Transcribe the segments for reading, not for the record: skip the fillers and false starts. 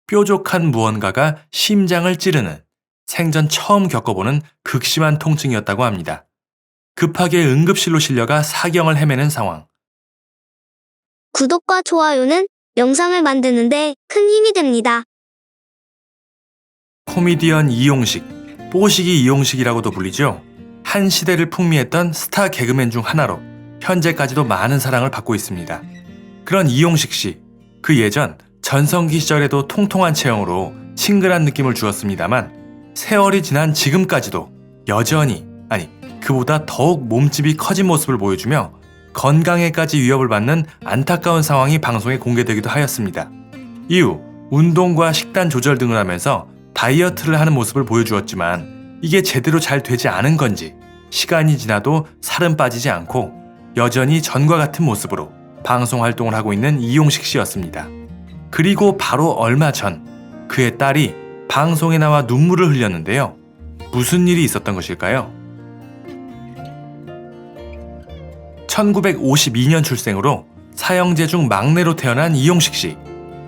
뾰족한 무언가가 심장을 찌르는 생전 처음 겪어보는 극심한 통증이었다고 합니다. 급하게 응급실로 실려가 사경을 헤매는 상황. 구독과 좋아요는 영상을 만드는데 큰 힘이 됩니다. 코미디언 이용식, 뽀시기 이용식이라고도 불리죠. 한 시대를 풍미했던 스타 개그맨 중 하나로 현재까지도 많은 사랑을 받고 있습니다. 그런 이용식 씨, 그 예전 전성기 시절에도 통통한 체형으로 친근한 느낌을 주었습니다만 세월이 지난 지금까지도 여전히, 아니 그보다 더욱 몸집이 커진 모습을 보여주며 건강에까지 위협을 받는 안타까운 상황이 방송에 공개되기도 하였습니다. 이후 운동과 식단 조절 등을 하면서 다이어트를 하는 모습을 보여주었지만 이게 제대로 잘 되지 않은 건지 시간이 지나도 살은 빠지지 않고 여전히 전과 같은 모습으로 방송 활동을 하고 있는 이용식 씨였습니다. 그리고 바로 얼마 전 그의 딸이 방송에 나와 눈물을 흘렸는데요. 무슨 일이 있었던 것일까요? 1952년 출생으로 사형제 중 막내로 태어난 이용식 씨.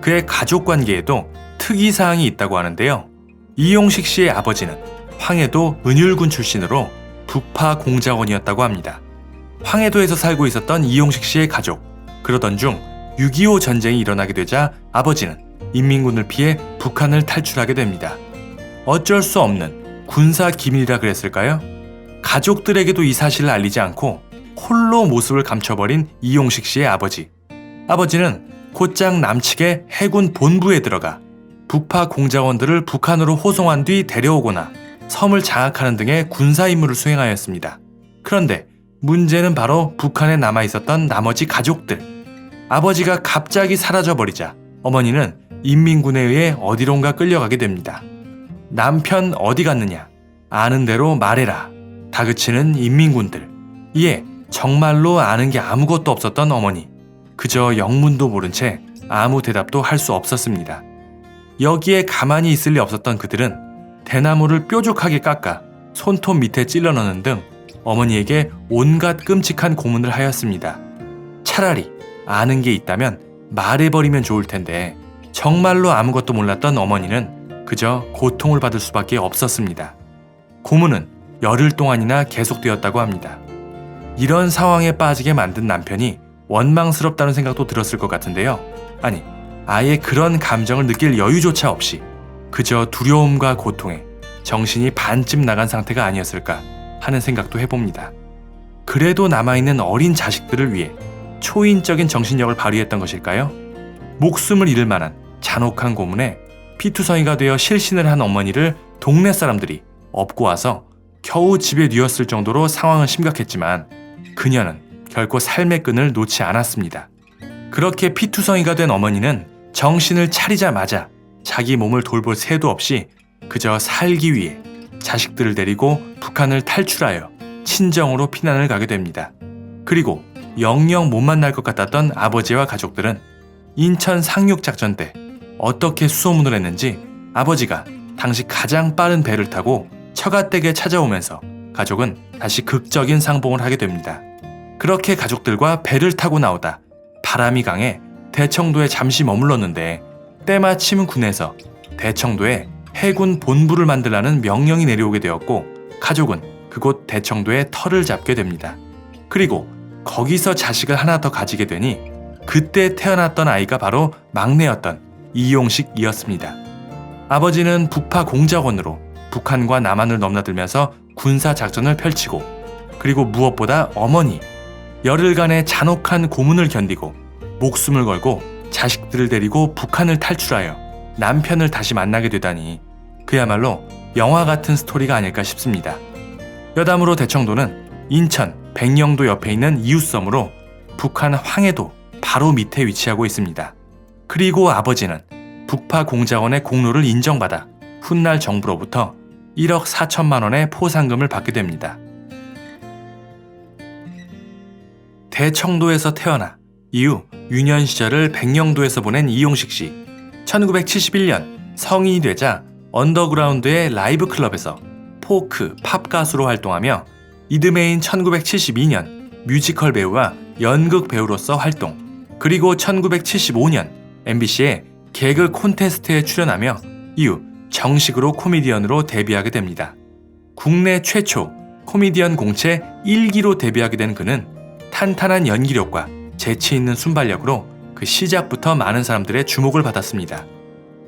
그의 가족 관계에도 특이사항이 있다고 하는데요. 이용식 씨의 아버지는 황해도 은율군 출신으로 북파 공작원이었다고 합니다. 황해도에서 살고 있었던 이용식 씨의 가족. 그러던 중 6.25 전쟁이 일어나게 되자 아버지는 인민군을 피해 북한을 탈출하게 됩니다. 어쩔 수 없는 군사 기밀이라 그랬을까요? 가족들에게도 이 사실을 알리지 않고 홀로 모습을 감춰버린 이용식 씨의 아버지. 아버지는 곧장 남측의 해군 본부에 들어가 북파 공작원들을 북한으로 호송한 뒤 데려오거나 섬을 장악하는 등의 군사 임무를 수행하였습니다. 그런데 문제는 바로 북한에 남아있었던 나머지 가족들. 아버지가 갑자기 사라져버리자 어머니는 인민군에 의해 어디론가 끌려가게 됩니다. 남편 어디 갔느냐? 아는 대로 말해라. 다그치는 인민군들. 이에 정말로 아는 게 아무것도 없었던 어머니. 그저 영문도 모른 채 아무 대답도 할 수 없었습니다. 여기에 가만히 있을 리 없었던 그들은 대나무를 뾰족하게 깎아 손톱 밑에 찔러 넣는 등 어머니에게 온갖 끔찍한 고문을 하였습니다. 차라리 아는 게 있다면 말해버리면 좋을 텐데 정말로 아무것도 몰랐던 어머니는 그저 고통을 받을 수밖에 없었습니다. 고문은 열흘 동안이나 계속되었다고 합니다. 이런 상황에 빠지게 만든 남편이 원망스럽다는 생각도 들었을 것 같은데요. 아니, 아예 그런 감정을 느낄 여유조차 없이 그저 두려움과 고통에 정신이 반쯤 나간 상태가 아니었을까 하는 생각도 해봅니다. 그래도 남아있는 어린 자식들을 위해 초인적인 정신력을 발휘했던 것일까요? 목숨을 잃을 만한 잔혹한 고문에 피투성이가 되어 실신을 한 어머니를 동네 사람들이 업고 와서 겨우 집에 뉘었을 정도로 상황은 심각했지만 그녀는 결코 삶의 끈을 놓지 않았습니다. 그렇게 피투성이가 된 어머니는 정신을 차리자마자 자기 몸을 돌볼 새도 없이 그저 살기 위해 자식들을 데리고 북한을 탈출하여 친정으로 피난을 가게 됩니다. 그리고 영영 못 만날 것 같았던 아버지와 가족들은 인천 상륙작전 때 어떻게 수소문을 했는지 아버지가 당시 가장 빠른 배를 타고 처가댁에 찾아오면서 가족은 다시 극적인 상봉을 하게 됩니다. 그렇게 가족들과 배를 타고 나오다 바람이 강해 대청도에 잠시 머물렀는데 때마침 군에서 대청도에 해군 본부를 만들라는 명령이 내려오게 되었고 가족은 그곳 대청도에 터를 잡게 됩니다. 그리고 거기서 자식을 하나 더 가지게 되니 그때 태어났던 아이가 바로 막내였던 이용식이었습니다. 아버지는 북파 공작원으로 북한과 남한을 넘나들면서 군사작전을 펼치고 그리고 무엇보다 어머니, 열흘간의 잔혹한 고문을 견디고 목숨을 걸고 자식들을 데리고 북한을 탈출하여 남편을 다시 만나게 되다니 그야말로 영화 같은 스토리가 아닐까 싶습니다. 여담으로 대청도는 인천 백령도 옆에 있는 이웃섬으로 북한 황해도 바로 밑에 위치하고 있습니다. 그리고 아버지는 북파 공작원의 공로를 인정받아 훗날 정부로부터 1억 4천만 원의 포상금을 받게 됩니다. 대청도에서 태어나 이후 유년 시절을 백령도에서 보낸 이용식 씨. 1971년 성인이 되자 언더그라운드의 라이브 클럽에서 포크, 팝 가수로 활동하며 이듬해인 1972년 뮤지컬 배우와 연극 배우로서 활동. 그리고 1975년 MBC의 개그 콘테스트에 출연하며 이후 정식으로 코미디언으로 데뷔하게 됩니다. 국내 최초 코미디언 공채 1기로 데뷔하게 된 그는 탄탄한 연기력과 재치 있는 순발력으로 그 시작부터 많은 사람들의 주목을 받았습니다.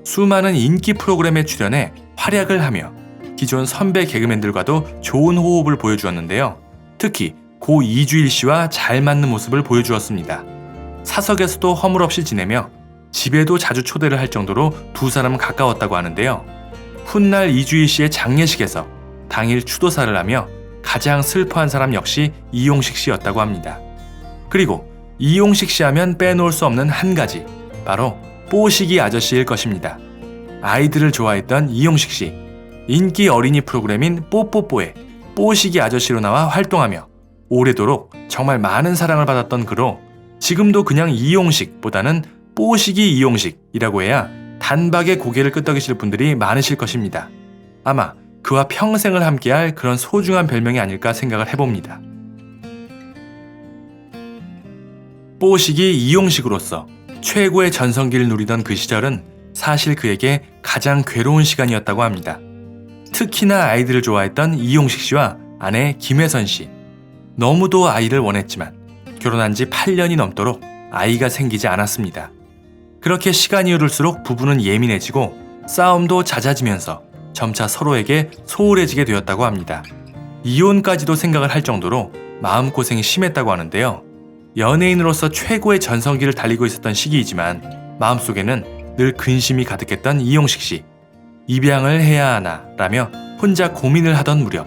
수많은 인기 프로그램에 출연해 활약을 하며 기존 선배 개그맨들과도 좋은 호흡을 보여주었는데요. 특히 고 이주일 씨와 잘 맞는 모습을 보여주었습니다. 사석에서도 허물없이 지내며 집에도 자주 초대를 할 정도로 두 사람은 가까웠다고 하는데요. 훗날 이주일 씨의 장례식에서 당일 추도사를 하며 가장 슬퍼한 사람 역시 이용식 씨였다고 합니다. 그리고 이용식 씨 하면 빼놓을 수 없는 한 가지, 바로 뽀시기 아저씨일 것입니다. 아이들을 좋아했던 이용식 씨, 인기 어린이 프로그램인 뽀뽀뽀에 뽀시기 아저씨로 나와 활동하며 오래도록 정말 많은 사랑을 받았던 그로 지금도 그냥 이용식보다는 뽀시기 이용식이라고 해야 단박에 고개를 끄덕이실 분들이 많으실 것입니다. 아마 그와 평생을 함께할 그런 소중한 별명이 아닐까 생각을 해봅니다. 뽀시기 이용식으로서 최고의 전성기를 누리던 그 시절은 사실 그에게 가장 괴로운 시간이었다고 합니다. 특히나 아이들을 좋아했던 이용식 씨와 아내 김혜선 씨. 너무도 아이를 원했지만 결혼한 지 8년이 넘도록 아이가 생기지 않았습니다. 그렇게 시간이 흐를수록 부부는 예민해지고 싸움도 잦아지면서 점차 서로에게 소홀해지게 되었다고 합니다. 이혼까지도 생각을 할 정도로 마음고생이 심했다고 하는데요. 연예인으로서 최고의 전성기를 달리고 있었던 시기이지만 마음속에는 늘 근심이 가득했던 이용식 씨. 입양을 해야 하나 라며 혼자 고민을 하던 무렵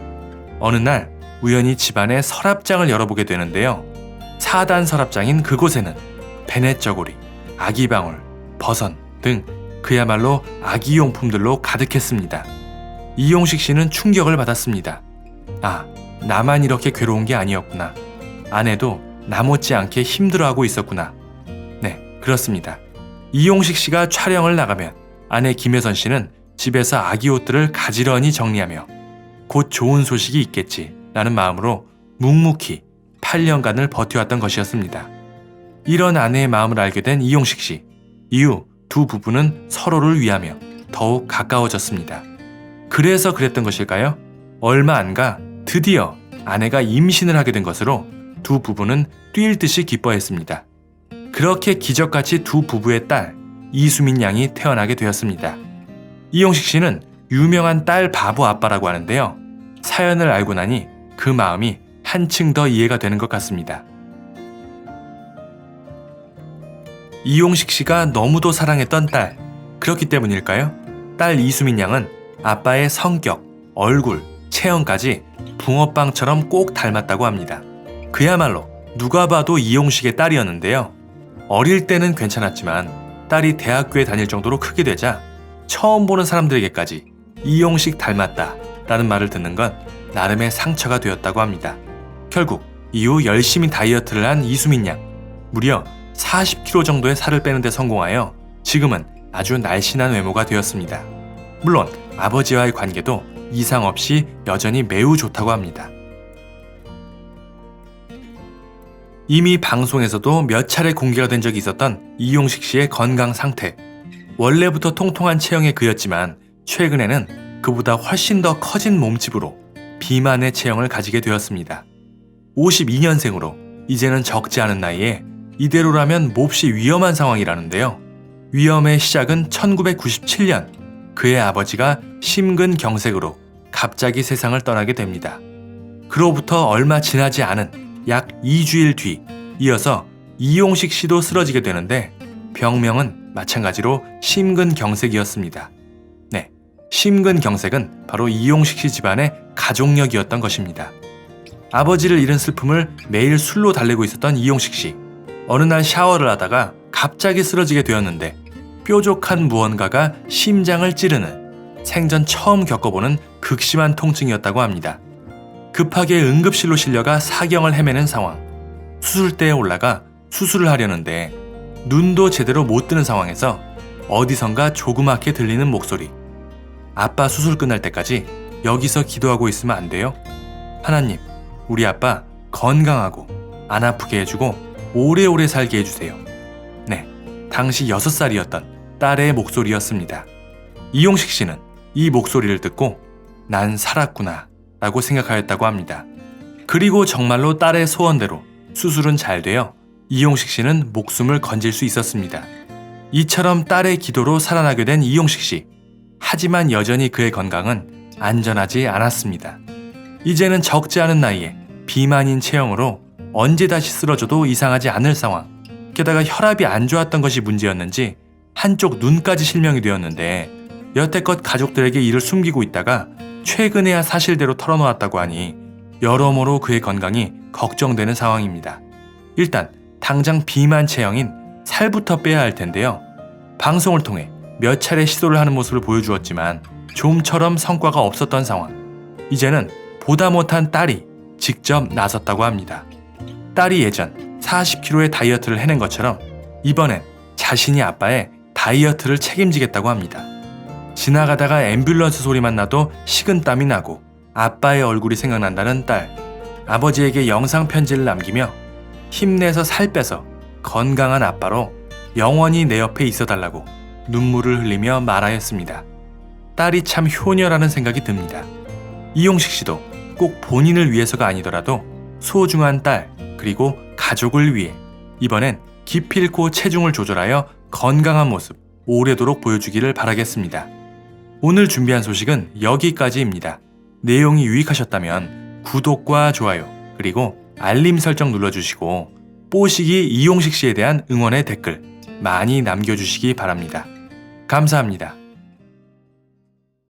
어느 날 우연히 집안의 서랍장을 열어보게 되는데요. 4단 서랍장인 그곳에는 베넷저고리, 아기방울, 버선 등 그야말로 아기용품들로 가득했습니다. 이용식 씨는 충격을 받았습니다. 아, 나만 이렇게 괴로운 게 아니었구나. 아내도 나 못지않게 힘들어하고 있었구나. 네, 그렇습니다. 이용식 씨가 촬영을 나가면 아내 김혜선 씨는 집에서 아기 옷들을 가지런히 정리하며 곧 좋은 소식이 있겠지 라는 마음으로 묵묵히 8년간을 버텨왔던 것이었습니다. 이런 아내의 마음을 알게 된 이용식 씨. 이후 두 부부는 서로를 위하며 더욱 가까워졌습니다. 그래서 그랬던 것일까요? 얼마 안 가 드디어 아내가 임신을 하게 된 것으로 두 부부는 뛸 듯이 기뻐했습니다. 그렇게 기적같이 두 부부의 딸 이수민 양이 태어나게 되었습니다. 이용식 씨는 유명한 딸 바보 아빠라고 하는데요. 사연을 알고 나니 그 마음이 한층 더 이해가 되는 것 같습니다. 이용식 씨가 너무도 사랑했던 딸, 그렇기 때문일까요? 딸 이수민 양은 아빠의 성격, 얼굴, 체형까지 붕어빵처럼 꼭 닮았다고 합니다. 그야말로 누가 봐도 이용식의 딸이었는데요. 어릴 때는 괜찮았지만 딸이 대학교에 다닐 정도로 크게 되자 처음 보는 사람들에게까지 이용식 닮았다 라는 말을 듣는 건 나름의 상처가 되었다고 합니다. 결국 이후 열심히 다이어트를 한 이수민 양, 무려 40kg 정도의 살을 빼는 데 성공하여 지금은 아주 날씬한 외모가 되었습니다. 물론 아버지와의 관계도 이상 없이 여전히 매우 좋다고 합니다. 이미 방송에서도 몇 차례 공개가 된 적이 있었던 이용식 씨의 건강 상태. 원래부터 통통한 체형의 그였지만 최근에는 그보다 훨씬 더 커진 몸집으로 비만의 체형을 가지게 되었습니다. 52년생으로 이제는 적지 않은 나이에 이대로라면 몹시 위험한 상황이라는데요. 위험의 시작은 1997년 그의 아버지가 심근경색으로 갑자기 세상을 떠나게 됩니다. 그로부터 얼마 지나지 않은 약 2주일 뒤 이어서 이용식 씨도 쓰러지게 되는데 병명은 마찬가지로 심근경색이었습니다. 네, 심근경색은 바로 이용식 씨 집안의 가족력이었던 것입니다. 아버지를 잃은 슬픔을 매일 술로 달래고 있었던 이용식 씨. 어느 날 샤워를 하다가 갑자기 쓰러지게 되었는데 뾰족한 무언가가 심장을 찌르는 생전 처음 겪어보는 극심한 통증이었다고 합니다. 급하게 응급실로 실려가 사경을 헤매는 상황. 수술대에 올라가 수술을 하려는데 눈도 제대로 못 뜨는 상황에서 어디선가 조그맣게 들리는 목소리. 아빠 수술 끝날 때까지 여기서 기도하고 있으면 안 돼요? 하나님, 우리 아빠 건강하고 안 아프게 해주고 오래오래 살게 해주세요. 네, 당시 6살이었던 딸의 목소리였습니다. 이용식 씨는 이 목소리를 듣고 난 살았구나 라고 생각하였다고 합니다. 그리고 정말로 딸의 소원대로 수술은 잘 되어 이용식 씨는 목숨을 건질 수 있었습니다. 이처럼 딸의 기도로 살아나게 된 이용식 씨. 하지만 여전히 그의 건강은 안전하지 않았습니다. 이제는 적지 않은 나이에 비만인 체형으로 언제 다시 쓰러져도 이상하지 않을 상황. 게다가 혈압이 안 좋았던 것이 문제였는지 한쪽 눈까지 실명이 되었는데 여태껏 가족들에게 이를 숨기고 있다가 최근에야 사실대로 털어놓았다고 하니 여러모로 그의 건강이 걱정되는 상황입니다. 일단 당장 비만 체형인 살부터 빼야 할 텐데요. 방송을 통해 몇 차례 시도를 하는 모습을 보여주었지만 좀처럼 성과가 없었던 상황. 이제는 보다 못한 딸이 직접 나섰다고 합니다. 딸이 예전 40kg의 다이어트를 해낸 것처럼 이번엔 자신이 아빠의 다이어트를 책임지겠다고 합니다. 지나가다가 앰뷸런스 소리만 나도 식은땀이 나고 아빠의 얼굴이 생각난다는 딸. 아버지에게 영상 편지를 남기며 힘내서 살 빼서 건강한 아빠로 영원히 내 옆에 있어달라고 눈물을 흘리며 말하였습니다. 딸이 참 효녀라는 생각이 듭니다. 이용식 씨도 꼭 본인을 위해서가 아니더라도 소중한 딸 그리고 가족을 위해 이번엔 기필코 체중을 조절하여 건강한 모습 오래도록 보여주기를 바라겠습니다. 오늘 준비한 소식은 여기까지입니다. 내용이 유익하셨다면 구독과 좋아요 그리고 알림 설정 눌러주시고 뽀시기 이용식 씨에 대한 응원의 댓글 많이 남겨주시기 바랍니다. 감사합니다.